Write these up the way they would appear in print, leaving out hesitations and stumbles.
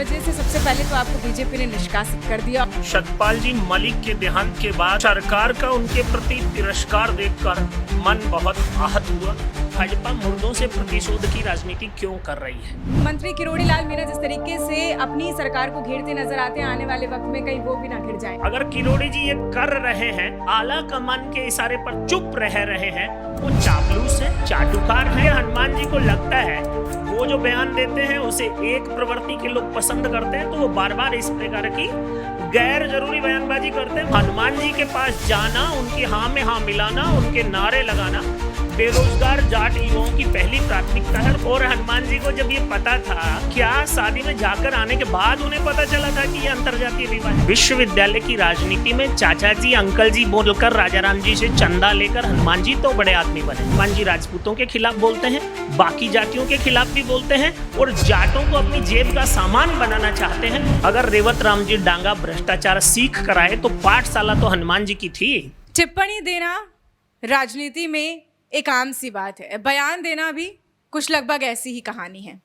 वजह से सबसे पहले तो आपको बीजेपी ने निष्कासित कर दिया। सतपाल जी मलिक के देहांत के बाद सरकार का उनके प्रति तिरस्कार देखकर मन बहुत आहत हुआ। भाजपा मुर्दों से प्रतिशोध की राजनीति क्यों कर रही है? मंत्री किरोड़ी लाल मीणा जिस तरीके से अपनी सरकार को घेरते नजर आते हैं, आने वाले वक्त में कहीं वो भी ना घिर जाए। अगर किरोड़ी जी ये कर रहे हैं, आला कमान के इशारे पर चुप रह रहे हैं, वो चापलूस है, चाटुकार है। हनुमान जी को लगता है वो जो बयान देते हैं उसे एक प्रवृत्ति के लोग पसंद करते हैं, तो वो बार बार इस प्रकार की गैर जरूरी बयानबाजी करते हैं। हनुमान जी के पास जाना, उनकी हाँ में हाँ मिलाना, उनके नारे लगाना बेरोजगार जाट युवाओं की पहली प्राथमिकता है। और हनुमान जी को जब ये पता था, क्या शादी में जाकर आने के बाद उन्हें पता चला था कि ये अंतर्जातीय विवाह है? विश्वविद्यालय की राजनीति में चाचा जी अंकल जी बोलकर राजाराम जी से चंदा लेकर हनुमान जी तो बड़े आदमी बने। हनुमान जी राजपूतों के खिलाफ बोलते हैं, बाकी जातियों के खिलाफ भी बोलते हैं और जाटों को अपनी जेब का सामान बनाना चाहते हैं। अगर रेवत राम जी डांगा भ्रष्टाचार सीख कर आए तो पाठशाला तो हनुमान जी की थी। टिप्पणी देना राजनीति में एक आम सी बात है, बयान देना भी कुछ लगभग ऐसी ही कहानी है।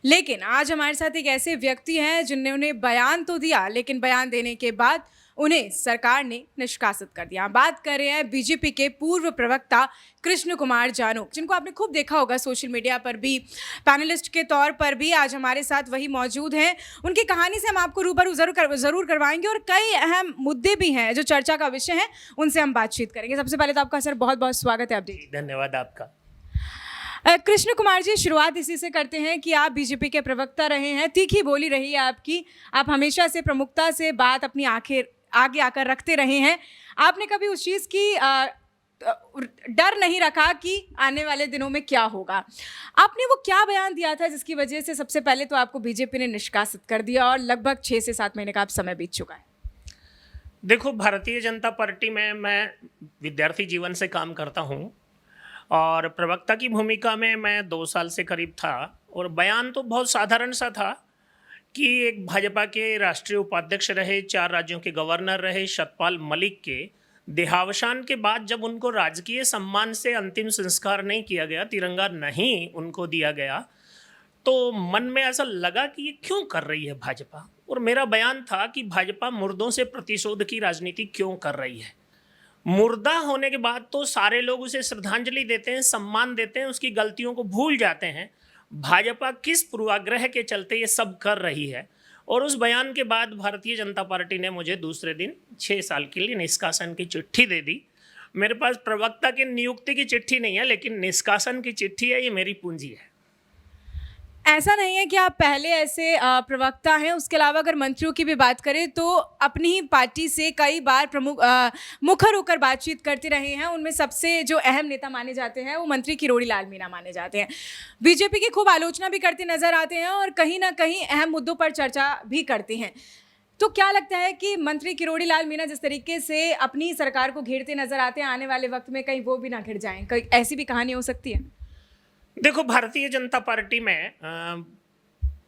लेकिन आज हमारे साथ एक ऐसे व्यक्ति हैं जिन्होंने बयान तो दिया, लेकिन बयान देने के बाद उन्हें सरकार ने निष्कासित कर दिया। बात कर रहे हैं बीजेपी के पूर्व प्रवक्ता कृष्ण कुमार जानू, जिनको आपने खूब देखा होगा सोशल मीडिया पर भी, पैनलिस्ट के तौर पर भी आज हमारे साथ वही मौजूद हैं। उनकी कहानी से हम आपको रूबरू जरूर करवाएंगे और कई अहम मुद्दे भी हैं जो चर्चा का विषय है, उनसे हम बातचीत करेंगे। सबसे पहले तो आपका सर बहुत बहुत स्वागत है अपडेट। धन्यवाद आपका। कृष्ण कुमार जी, शुरुआत इसी से करते हैं कि आप बीजेपी के प्रवक्ता रहे हैं, तीखी बोली रही है आपकी, आप हमेशा से प्रमुखता से बात अपनी आगे आकर रखते रहे हैं। आपने कभी उस चीज़ की डर नहीं रखा कि आने वाले दिनों में क्या होगा। आपने वो क्या बयान दिया था जिसकी वजह से सबसे पहले तो आपको बीजेपी ने निष्कासित कर दिया और लगभग 6 से 7 महीने का आप समय बीत चुका है? देखो, भारतीय जनता पार्टी में मैं विद्यार्थी जीवन से काम करता हूँ और प्रवक्ता की भूमिका में मैं 2 साल से करीब था। और बयान तो बहुत साधारण सा था कि एक भाजपा के राष्ट्रीय उपाध्यक्ष रहे, 4 राज्यों के गवर्नर रहे, सतपाल मलिक के देहावसान के बाद जब उनको राजकीय सम्मान से अंतिम संस्कार नहीं किया गया, तिरंगा नहीं उनको दिया गया, तो मन में ऐसा लगा कि ये क्यों कर रही है भाजपा। और मेरा बयान था कि भाजपा मुर्दों से प्रतिशोध की राजनीति क्यों कर रही है। मुर्दा होने के बाद तो सारे लोग उसे श्रद्धांजलि देते हैं, सम्मान देते हैं, उसकी गलतियों को भूल जाते हैं। भाजपा किस पूर्वाग्रह के चलते ये सब कर रही है। और उस बयान के बाद भारतीय जनता पार्टी ने मुझे दूसरे दिन 6 साल के लिए निष्कासन की चिट्ठी दे दी। मेरे पास प्रवक्ता की नियुक्ति की चिट्ठी नहीं है, लेकिन निष्कासन की चिट्ठी है, ये मेरी पूंजी है। ऐसा नहीं है कि आप पहले ऐसे प्रवक्ता हैं, उसके अलावा अगर मंत्रियों की भी बात करें तो अपनी ही पार्टी से कई बार मुखर होकर बातचीत करते रहे हैं। उनमें सबसे जो अहम नेता माने जाते हैं वो मंत्री किरोड़ी लाल मीणा माने जाते हैं। बीजेपी की खूब आलोचना भी करते नजर आते हैं और कहीं ना कहीं अहम मुद्दों पर चर्चा भी करते हैं। तो क्या लगता है कि मंत्री किरोड़ी लाल मीणा जिस तरीके से अपनी सरकार को घेरते नजर आते हैं, आने वाले वक्त में कहीं वो भी ना घिर जाएं? कहीं ऐसी भी कहानी हो सकती है? देखो, भारतीय जनता पार्टी में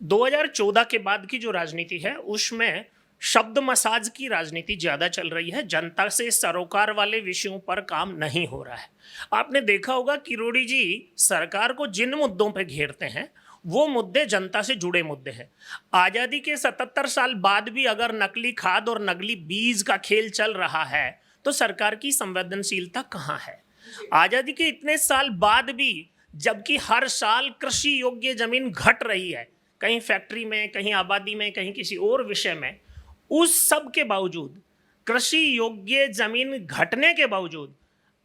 2014 के बाद की जो राजनीति है उसमें शब्द मसाज की राजनीति ज़्यादा चल रही है। जनता से सरोकार वाले विषयों पर काम नहीं हो रहा है। आपने देखा होगा किरोड़ी जी सरकार को जिन मुद्दों पे घेरते हैं वो मुद्दे जनता से जुड़े मुद्दे हैं। आज़ादी के 77 साल बाद भी अगर नकली खाद और नकली बीज का खेल चल रहा है तो सरकार की संवेदनशीलता कहाँ है? आज़ादी के इतने साल बाद भी जबकि हर साल कृषि योग्य जमीन घट रही है, कहीं फैक्ट्री में, कहीं आबादी में, कहीं किसी और विषय में, उस सब के बावजूद, कृषि योग्य जमीन घटने के बावजूद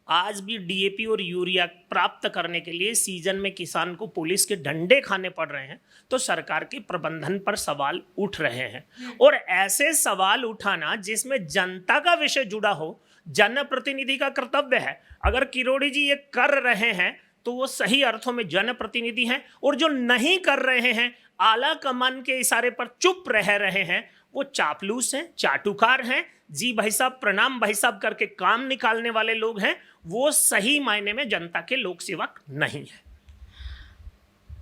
आज भी डीएपी और यूरिया प्राप्त करने के लिए सीजन में किसान को पुलिस के डंडे खाने पड़ रहे हैं। तो सरकार के प्रबंधन पर सवाल उठ रहे हैं। और ऐसे सवाल उठाना जिसमें जनता का विषय जुड़ा हो, जनप्रतिनिधि का कर्तव्य है। अगर किरोड़ी जी ये कर रहे हैं तो वो सही अर्थों में जनप्रतिनिधि हैं, और जो नहीं कर रहे हैं, आला कमान के इशारे पर चुप रह रहे हैं, वो चापलूस हैं, चाटुकार हैं, जी भाई साहब प्रणाम भाई साहब करके काम निकालने वाले लोग हैं। वो सही मायने में जनता के लोक सेवक नहीं है।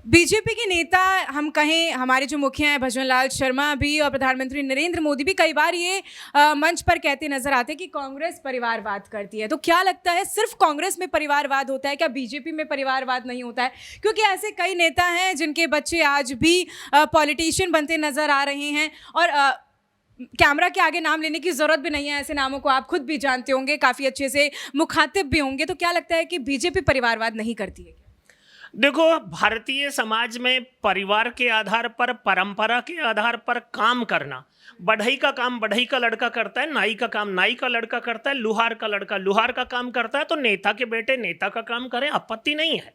बीजेपी के नेता हम कहें, हमारे जो मुखिया हैं भजनलाल शर्मा भी और प्रधानमंत्री नरेंद्र मोदी भी कई बार ये मंच पर कहते नजर आते हैं कि कांग्रेस परिवारवाद करती है। तो क्या लगता है सिर्फ कांग्रेस में परिवारवाद होता है, क्या बीजेपी में परिवारवाद नहीं होता है? क्योंकि ऐसे कई नेता हैं जिनके बच्चे आज भी पॉलिटिशियन बनते नजर आ रहे हैं और कैमरा के आगे नाम लेने की ज़रूरत भी नहीं है, ऐसे नामों को आप खुद भी जानते होंगे, काफ़ी अच्छे से मुखातिब भी होंगे। तो क्या लगता है कि बीजेपी परिवारवाद नहीं करती है? देखो, भारतीय समाज में परिवार के आधार पर, परंपरा के आधार पर काम करना, बढ़ई का काम बढ़ई का लड़का करता है, नाई का काम नाई का लड़का करता है, लुहार का लड़का लुहार का काम करता है, तो नेता के बेटे नेता का काम करें, आपत्ति नहीं है।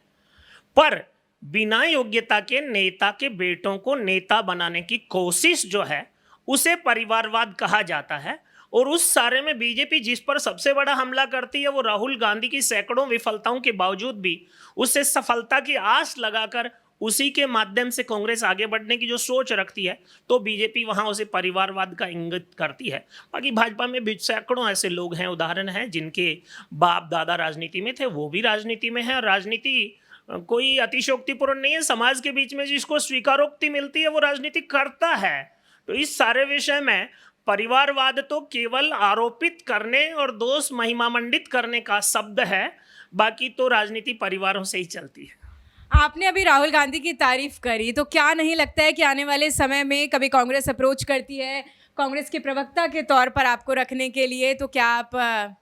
पर बिना योग्यता के नेता के बेटों को नेता बनाने की कोशिश जो है उसे परिवारवाद कहा जाता है। और उस सारे में बीजेपी जिस पर सबसे बड़ा हमला करती है वो राहुल गांधी की सैकड़ों विफलताओं के बावजूद भी उससे सफलता की आस लगाकर उसी के माध्यम से कांग्रेस आगे बढ़ने की जो सोच रखती है, तो बीजेपी वहां उसे परिवारवाद का इंगित करती है। बाकी भाजपा में भी सैकड़ों ऐसे लोग हैं, उदाहरण हैं, जिनके बाप दादा राजनीति में थे, वो भी राजनीति में है। राजनीति कोई अतिशयोक्तिपूर्ण नहीं है, समाज के बीच में जिसको स्वीकारोक्ति मिलती है वो राजनीति करता है। तो इस सारे विषय में परिवारवाद तो केवल आरोपित करने और दोष महिमामंडित करने का शब्द है, बाकी तो राजनीति परिवारों से ही चलती है। आपने अभी राहुल गांधी की तारीफ करी, तो क्या नहीं लगता है कि आने वाले समय में कभी कांग्रेस अप्रोच करती है कांग्रेस के प्रवक्ता के तौर पर आपको रखने के लिए, तो क्या आप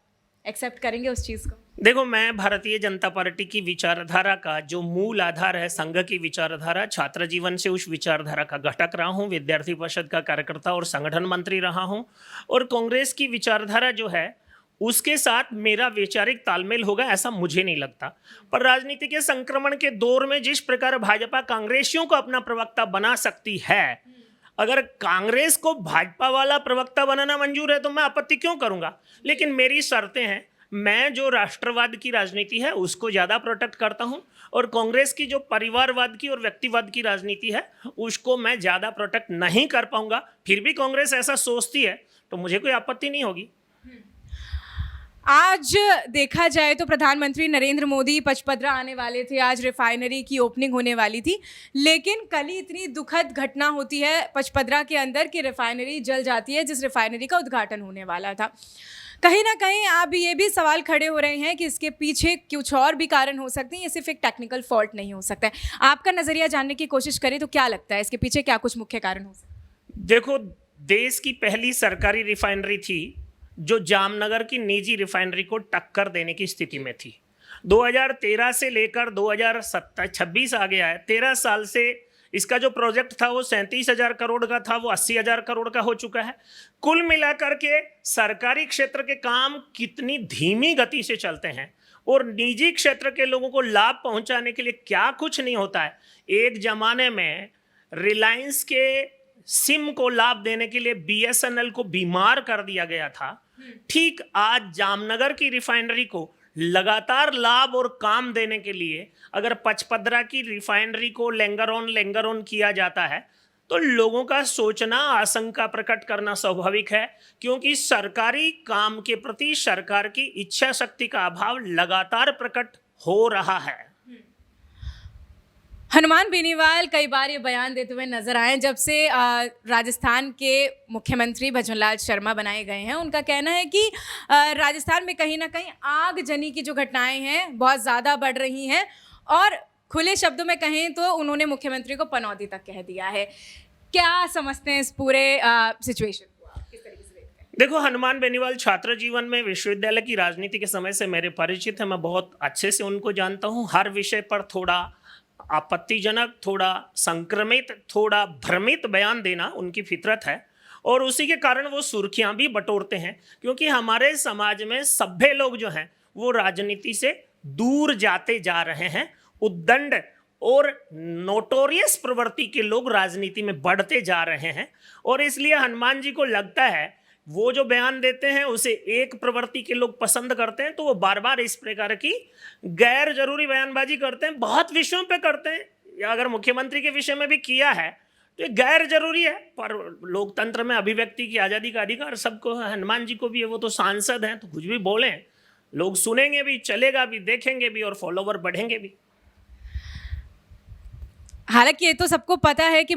एक्सेप्ट करेंगे उस चीज़ को? देखो, मैं भारतीय जनता पार्टी की विचारधारा का जो मूल आधार है, संघ की विचारधारा, छात्र जीवन से उस विचारधारा का घटक रहा हूँ, विद्यार्थी परिषद का कार्यकर्ता और संगठन मंत्री रहा हूँ। और कांग्रेस की विचारधारा जो है उसके साथ मेरा वैचारिक तालमेल होगा ऐसा मुझे नहीं लगता। पर राजनीति के संक्रमण के दौर में जिस प्रकार भाजपा कांग्रेसियों को अपना प्रवक्ता बना सकती है, अगर कांग्रेस को भाजपा वाला प्रवक्ता बनाना मंजूर है तो मैं आपत्ति क्यों करूंगा। लेकिन मेरी शर्तें हैं, मैं जो राष्ट्रवाद की राजनीति है उसको ज़्यादा प्रोटेक्ट करता हूं और कांग्रेस की जो परिवारवाद की और व्यक्तिवाद की राजनीति है उसको मैं ज़्यादा प्रोटेक्ट नहीं कर पाऊंगा। फिर भी कांग्रेस ऐसा सोचती है तो मुझे कोई आपत्ति नहीं होगी। आज देखा जाए तो प्रधानमंत्री नरेंद्र मोदी पचपदरा आने वाले थे, आज रिफाइनरी की ओपनिंग होने वाली थी, लेकिन कल ही इतनी दुखद घटना होती है पचपदरा के अंदर कि रिफाइनरी जल जाती है, जिस रिफाइनरी का उद्घाटन होने वाला था। कहीं ना कहीं अब ये भी सवाल खड़े हो रहे हैं कि इसके पीछे कुछ और भी कारण हो सकते हैं, ये सिर्फ एक टेक्निकल फॉल्ट नहीं हो सकता है। आपका नज़रिया जानने की कोशिश करें तो क्या लगता है इसके पीछे क्या कुछ मुख्य कारण हो सकते हैं? देखो, देश की पहली सरकारी रिफाइनरी थी जो जामनगर की निजी रिफाइनरी को टक्कर देने की स्थिति में थी। 2013 से लेकर 2026 आ गया है, 13 साल से इसका जो प्रोजेक्ट था वो 37,000 करोड़ का था, वो 80,000 करोड़ का हो चुका है। कुल मिलाकर के सरकारी क्षेत्र के काम कितनी धीमी गति से चलते हैं और निजी क्षेत्र के लोगों को लाभ पहुंचाने के लिए क्या कुछ नहीं होता है। एक जमाने में रिलायंस के सिम को लाभ देने के लिए BSNL को बीमार कर दिया गया था। ठीक आज जामनगर की रिफाइनरी को लगातार लाभ और काम देने के लिए अगर पचपदरा की रिफाइनरी को लेंगर ऑन किया जाता है तो लोगों का सोचना, आशंका प्रकट करना स्वाभाविक है, क्योंकि सरकारी काम के प्रति सरकार की इच्छा शक्ति का अभाव लगातार प्रकट हो रहा है। हनुमान बेनीवाल कई बार ये बयान देते हुए नजर आए जब से राजस्थान के मुख्यमंत्री भजनलाल शर्मा बनाए गए हैं। उनका कहना है कि राजस्थान में कहीं ना कहीं आगजनी की जो घटनाएं हैं बहुत ज़्यादा बढ़ रही हैं और खुले शब्दों में कहें तो उन्होंने मुख्यमंत्री को पनौती तक कह दिया है। क्या समझते हैं इस पूरे सिचुएशन को, किस तरीके से देखते हैं? देखो, हनुमान बेनीवाल छात्र जीवन में विश्वविद्यालय की राजनीति के समय से मेरे परिचित हैं, मैं बहुत अच्छे से उनको जानता हूँ। हर विषय पर थोड़ा आपत्तिजनक, थोड़ा संक्रमित, थोड़ा भ्रमित बयान देना उनकी फितरत है और उसी के कारण वो सुर्खियां भी बटोरते हैं, क्योंकि हमारे समाज में सभ्य लोग जो हैं वो राजनीति से दूर जाते जा रहे हैं। उद्दंड और नोटोरियस प्रवृत्ति के लोग राजनीति में बढ़ते जा रहे हैं और इसलिए हनुमान जी को लगता है वो जो बयान देते हैं उसे एक प्रवृत्ति के लोग पसंद करते हैं, तो वो बार बार इस प्रकार की गैर जरूरी बयानबाजी करते हैं। बहुत विषयों पे करते हैं, या अगर मुख्यमंत्री के विषय में भी किया है तो ये गैर जरूरी है। पर लोकतंत्र में अभिव्यक्ति की आज़ादी का अधिकार सबको है, हनुमान जी को भी है, वो तो सांसद हैं, तो कुछ भी बोलें, लोग सुनेंगे भी, चलेगा भी, देखेंगे भी और फॉलोवर बढ़ेंगे भी। हालांकि ये तो सबको पता है कि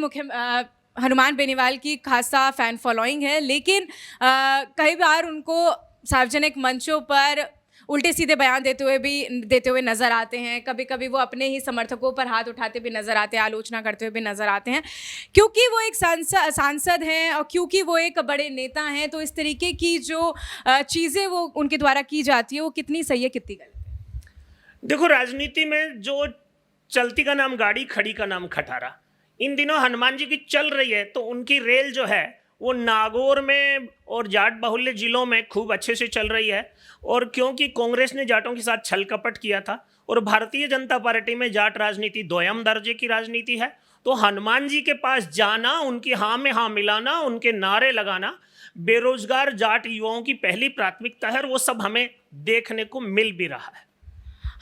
हनुमान बेनीवाल की खासा फैन फॉलोइंग है, लेकिन कई बार उनको सार्वजनिक मंचों पर उल्टे सीधे बयान देते हुए नजर आते हैं। कभी कभी वो अपने ही समर्थकों पर हाथ उठाते भी नजर आते हैं, आलोचना करते हुए भी नजर आते हैं। क्योंकि वो एक सांसद हैं और क्योंकि वो एक बड़े नेता हैं, तो इस तरीके की जो चीज़ें वो उनके द्वारा की जाती है वो कितनी सही है, कितनी गलत है? देखो, राजनीति में जो चलती का नाम गाड़ी, खड़ी का नाम खटारा, इन दिनों हनुमान जी की चल रही है, तो उनकी रेल जो है वो नागौर में और जाट बाहुल्य जिलों में खूब अच्छे से चल रही है। और क्योंकि कांग्रेस ने जाटों के साथ छल कपट किया था और भारतीय जनता पार्टी में जाट राजनीति दोयम दर्जे की राजनीति है, तो हनुमान जी के पास जाना, उनकी हाँ में हाँ मिलाना, उनके नारे लगाना बेरोजगार जाट युवाओं की पहली प्राथमिकता है, और वो सब हमें देखने को मिल भी रहा है।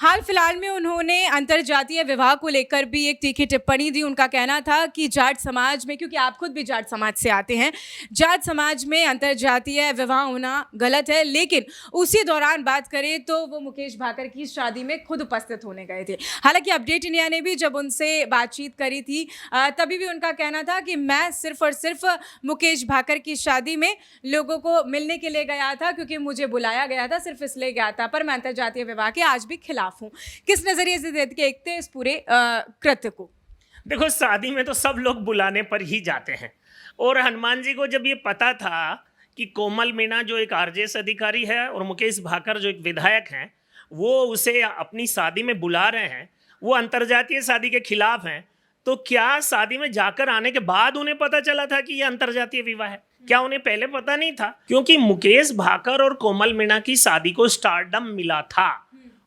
हाल फिलहाल में उन्होंने अंतर्जातीय विवाह को लेकर भी एक तीखी टिप्पणी दी। उनका कहना था कि जाट समाज में, क्योंकि आप खुद भी जाट समाज से आते हैं, जाट समाज में अंतर्जातीय विवाह होना गलत है। लेकिन उसी दौरान बात करें तो वो मुकेश भाकर की शादी में खुद उपस्थित होने गए थे। हालांकि अपडेट इंडिया ने भी जब उनसे बातचीत करी थी तभी भी उनका कहना था कि मैं सिर्फ और सिर्फ मुकेश भाकर की शादी में लोगों को मिलने के लिए गया था, क्योंकि मुझे बुलाया गया था, सिर्फ इसलिए गया था, पर मैं अंतर्जातीय विवाह के आज भी खिलाफ हूं। किस नजरिए से देखते हैं इस पूरे कृत्य को? देखो, शादी में तो सब लोग बुलाने पर ही जाते हैं, और हनुमान जी को जब ये पता था कि कोमल मीणा जो एक आरजेएस अधिकारी है और मुकेश भाकर जो एक विधायक हैं, वो उसे अपनी शादी में बुला रहे हैं, वो अंतर्जातीय शादी के खिलाफ हैं, तो क्या शादी में जाकर आने के बाद उन्हें पता चला था कि ये अंतर्जातीय विवाह है? क्या उन्हें पहले पता नहीं था? क्योंकि मुकेश भाकर और कोमल मीणा की शादी को स्टारडम मिला था,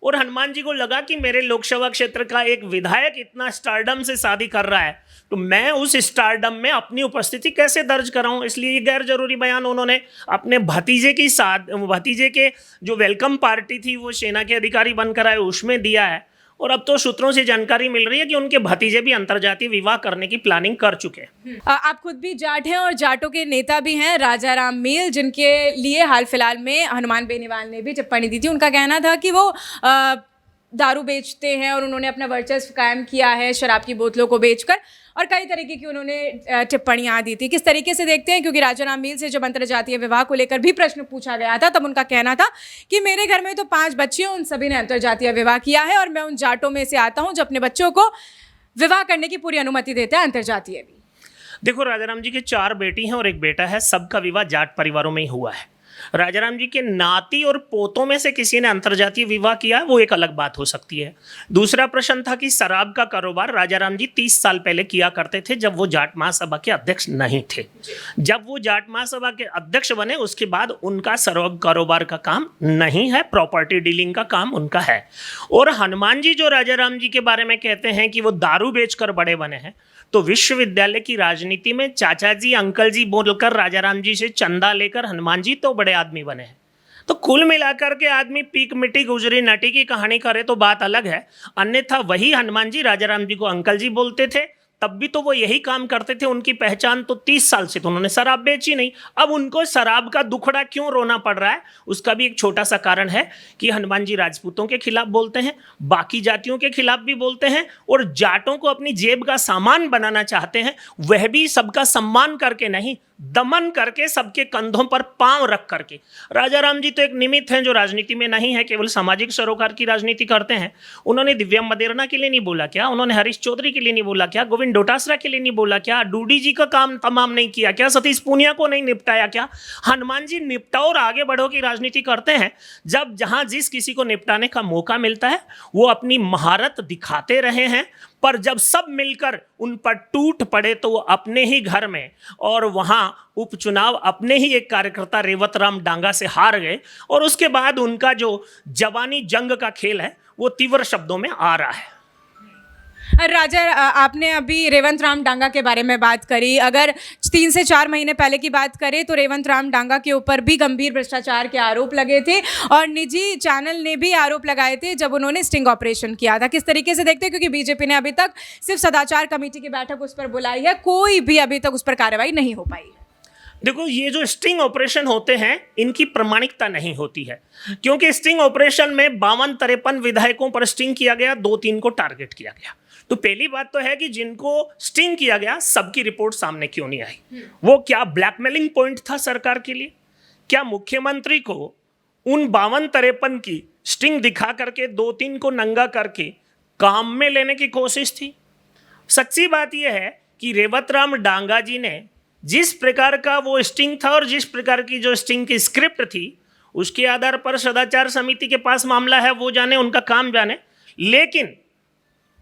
और हनुमान जी को लगा कि मेरे लोकसभा क्षेत्र का एक विधायक इतना स्टारडम से शादी कर रहा है, तो मैं उस स्टारडम में अपनी उपस्थिति कैसे दर्ज कराऊं। इसलिए ये गैर जरूरी बयान उन्होंने अपने भतीजे के जो वेलकम पार्टी थी, वो सेना के अधिकारी बनकर आए, उसमें दिया है। और अब तो सूत्रों से जानकारी मिल रही है कि उनके भतीजे भी अंतर्जातीय विवाह करने की प्लानिंग कर चुके हैं। आप खुद भी जाट हैं और जाटों के नेता भी हैं, राजा राम मील, जिनके लिए हाल फिलहाल में हनुमान बेनीवाल ने भी टिप्पणी दी थी। उनका कहना था कि वो दारू बेचते हैं और उन्होंने अपना वर्चस्व कायम किया है शराब की बोतलों को बेचकर, और कई तरीके की उन्होंने टिप्पणियां दी थी। किस तरीके से देखते हैं? क्योंकि राजा राम मील से जब अंतर्जातीय विवाह को लेकर भी प्रश्न पूछा गया था, तब उनका कहना था कि मेरे घर में तो 5 बच्चे हैं, उन सभी ने अंतर्जातीय विवाह किया है, और मैं उन जाटों में से आता हूं जो अपने बच्चों को विवाह करने की पूरी अनुमति देते हैं, अंतर्जातीय भी। देखो, राजाराम जी के 4 बेटी हैं और 1 बेटा है, सबका विवाह जाट परिवारों में ही हुआ है। राजाराम जी के नाती और पोतों में से किसी ने अंतर्जातीय विवाह किया, वो एक अलग बात हो सकती है। दूसरा प्रश्न था कि शराब का कारोबार राजाराम जी 30 साल पहले किया करते थे, जब वो जाट महासभा के अध्यक्ष नहीं थे। जब वो जाट महासभा के अध्यक्ष बने, उसके बाद उनका शराब कारोबार का काम नहीं है, प्रॉपर्टी डीलिंग का काम उनका है। और हनुमान जी जो राजाराम जी के बारे में कहते हैं कि वो दारू बेचकर बड़े बने हैं, तो विश्वविद्यालय की राजनीति में चाचा जी, अंकल जी बोलकर राजाराम जी से चंदा लेकर हनुमान जी तो बड़े आदमी बने हैं। तो कुल मिलाकर के आदमी पीक मिट्टी गुजरी नटी की कहानी करे तो बात अलग है, अन्यथा वही हनुमान जी राजाराम जी को अंकल जी बोलते थे, तब भी तो वो यही काम करते थे। उनकी पहचान तो 30 साल से तो उन्होंने शराब बेची नहीं। अब उनको शराब का दुखड़ा क्यों रोना पड़ रहा है, उसका भी एक छोटा सा कारण है कि हनुमान जी राजपूतों के खिलाफ बोलते हैं, बाकी जातियों के खिलाफ भी बोलते हैं, और जाटों को अपनी जेब का सामान बनाना चाहते हैं, वह भी सबका सम्मान करके नहीं, दमन करके, सबके कंधों पर पांव रख करके। राजाराम जी तो एक निमित्त हैं जो राजनीति में नहीं है, केवल सामाजिक सरोकार की राजनीति करते हैं। उन्होंने दिव्या मदेरना के लिए नहीं बोला क्या? उन्होंने हरीश चौधरी के लिए नहीं बोला क्या? गोविंद डोटासरा के लिए नहीं बोला क्या? डूडी जी का काम तमाम नहीं किया क्या? सतीश पूनिया को नहीं निपटाया क्या? हनुमान जी निपटाओ और आगे बढ़ो की राजनीति करते हैं। जब जहां जिस किसी को निपटाने का मौका मिलता है, वो अपनी महारत दिखाते रहे हैं, पर जब सब मिलकर उन पर टूट पड़े तो वो अपने ही घर में, और वहां उपचुनाव अपने ही एक कार्यकर्ता रेवत राम डांगा से हार गए, और उसके बाद उनका जो जवानी जंग का खेल है वो तीव्र शब्दों में आ रहा है। राजा, आपने अभी रेवंत राम डांगा के बारे में बात करी। अगर 3 से 4 महीने पहले की बात करें तो रेवंत राम डांगा के ऊपर भी गंभीर भ्रष्टाचार के आरोप लगे थे, और निजी चैनल ने भी आरोप लगाए थे जब उन्होंने स्टिंग ऑपरेशन किया था। किस तरीके से देखते हैं? क्योंकि बीजेपी ने अभी तक सिर्फ सदाचार कमेटी की बैठक उस पर बुलाई है, कोई भी अभी तक उस पर कार्रवाई नहीं हो पाई है। देखो, ये जो स्टिंग ऑपरेशन होते हैं, इनकी प्रामाणिकता नहीं होती है, क्योंकि स्टिंग ऑपरेशन में 52-53 विधायकों पर स्टिंग किया गया, 2-3 को टारगेट किया गया। तो पहली बात तो है कि जिनको स्टिंग किया गया सबकी रिपोर्ट सामने क्यों नहीं आई? वो क्या ब्लैकमेलिंग पॉइंट था सरकार के लिए? क्या मुख्यमंत्री को उन 52-53 की स्टिंग दिखा करके 2-3 को नंगा करके काम में लेने की कोशिश थी? सच्ची बात यह है कि रेवत राम डांगा जी ने जिस प्रकार का वो स्टिंग था और जिस प्रकार की जो स्टिंग की स्क्रिप्ट थी, उसके आधार पर सदाचार समिति के पास मामला है, वो जाने, उनका काम जाने। लेकिन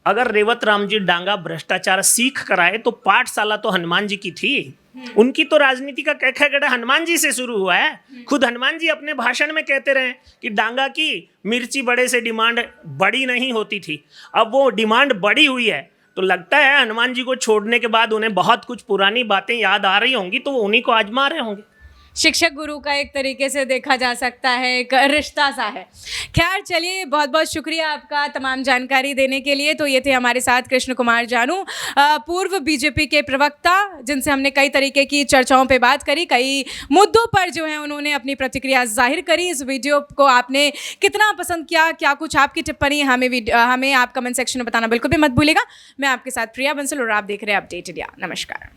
अगर रेवत राम जी डांगा भ्रष्टाचार सीख कर आए तो पाठशाला तो हनुमान जी की थी। उनकी तो राजनीति का कैखा गड़ा हनुमान जी से शुरू हुआ है। खुद हनुमान जी अपने भाषण में कहते रहे कि डांगा की मिर्ची बड़े से डिमांड बड़ी नहीं होती थी, अब वो डिमांड बड़ी हुई है। तो लगता है हनुमान जी को छोड़ने के बाद उन्हें बहुत कुछ पुरानी बातें याद आ रही होंगी, तो वो उन्हीं को आजमा रहे होंगे। शिक्षक गुरु का एक तरीके से देखा जा सकता है, एक रिश्ता सा है। खैर चलिए, बहुत बहुत शुक्रिया आपका तमाम जानकारी देने के लिए। तो ये थे हमारे साथ कृष्ण कुमार जानू, पूर्व बीजेपी के प्रवक्ता, जिनसे हमने कई तरीके की चर्चाओं पे बात करी, कई मुद्दों पर जो है उन्होंने अपनी प्रतिक्रिया जाहिर करी। इस वीडियो को आपने कितना पसंद किया, क्या कुछ आपकी टिप्पणी, हमें आप कमेंट सेक्शन में बताना बिल्कुल भी मत भूलिएगा। मैं आपके साथ प्रिया बंसल और आप देख रहे हैं अपडेट इंडिया। नमस्कार।